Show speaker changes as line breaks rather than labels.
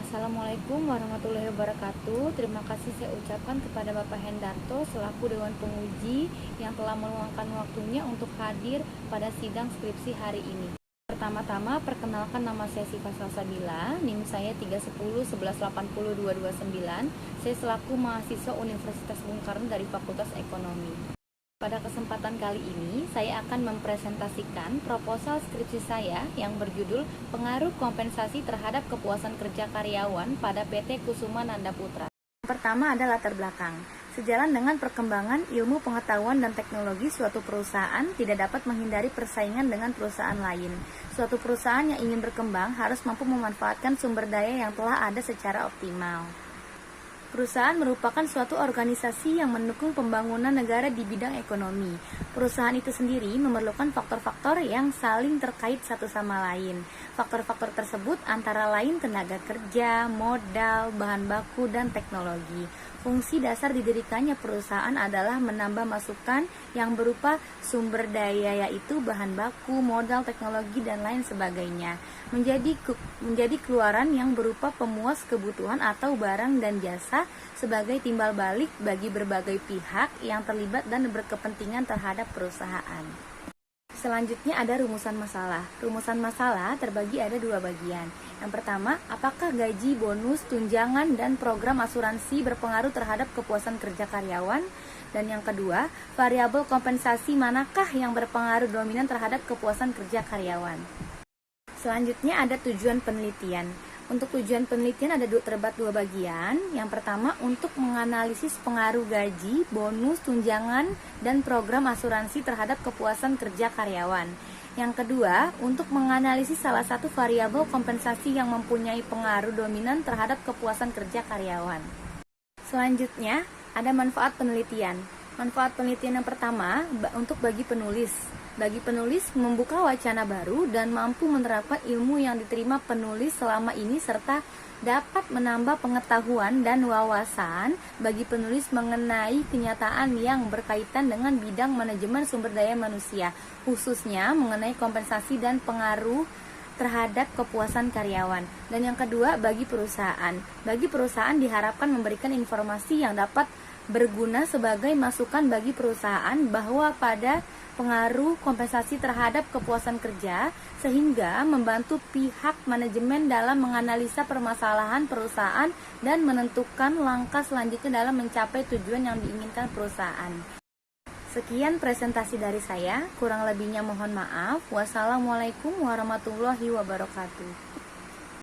Assalamualaikum warahmatullahi wabarakatuh. Terima kasih saya ucapkan kepada Bapak Hendarto selaku Dewan Penguji yang telah meluangkan waktunya untuk hadir pada sidang skripsi hari ini. Pertama-tama, perkenalkan nama saya Siva Salsabila, NIM saya 31011802229. Saya selaku mahasiswa Universitas Bung Karno dari Fakultas Ekonomi. Pada kesempatan kali ini, saya akan mempresentasikan proposal skripsi saya yang berjudul Pengaruh Kompensasi Terhadap Kepuasan Kerja Karyawan pada PT Kusuma Nanda Putra. Yang pertama ada latar belakang. Sejalan dengan perkembangan ilmu pengetahuan dan teknologi, suatu perusahaan tidak dapat menghindari persaingan dengan perusahaan lain. Suatu perusahaan yang ingin berkembang harus mampu memanfaatkan sumber daya yang telah ada secara optimal. Perusahaan merupakan suatu organisasi yang mendukung pembangunan negara di bidang ekonomi. Perusahaan itu sendiri memerlukan faktor-faktor yang saling terkait satu sama lain. Faktor-faktor tersebut antara lain tenaga kerja, modal, bahan baku, dan teknologi. Fungsi dasar didirikannya perusahaan adalah menambah masukan yang berupa sumber daya, yaitu bahan baku, modal, teknologi, dan lain sebagainya, menjadi keluaran yang berupa pemuas kebutuhan atau barang dan jasa sebagai timbal balik bagi berbagai pihak yang terlibat dan berkepentingan terhadap perusahaan. Selanjutnya ada rumusan masalah. Rumusan masalah terbagi ada dua bagian. Yang pertama, apakah gaji, bonus, tunjangan, dan program asuransi berpengaruh terhadap kepuasan kerja karyawan? Dan yang kedua, variabel kompensasi manakah yang berpengaruh dominan terhadap kepuasan kerja karyawan? Selanjutnya ada tujuan penelitian. Untuk tujuan penelitian terdapat dua bagian. Yang pertama, untuk menganalisis pengaruh gaji, bonus, tunjangan, dan program asuransi terhadap kepuasan kerja karyawan. Yang kedua, untuk menganalisis salah satu variabel kompensasi yang mempunyai pengaruh dominan terhadap kepuasan kerja karyawan. Selanjutnya, ada manfaat penelitian. Manfaat penelitian yang pertama, untuk bagi penulis. Bagi penulis, membuka wacana baru dan mampu menerapkan ilmu yang diterima penulis selama ini serta dapat menambah pengetahuan dan wawasan bagi penulis mengenai kenyataan yang berkaitan dengan bidang manajemen sumber daya manusia, khususnya mengenai kompensasi dan pengaruh terhadap kepuasan karyawan. Dan yang kedua, bagi perusahaan. Bagi perusahaan diharapkan memberikan informasi yang dapat berguna sebagai masukan bagi perusahaan bahwa pada pengaruh kompensasi terhadap kepuasan kerja, sehingga membantu pihak manajemen dalam menganalisa permasalahan perusahaan dan menentukan langkah selanjutnya dalam mencapai tujuan yang diinginkan perusahaan. Sekian presentasi dari saya, kurang lebihnya mohon maaf. Wassalamualaikum warahmatullahi wabarakatuh.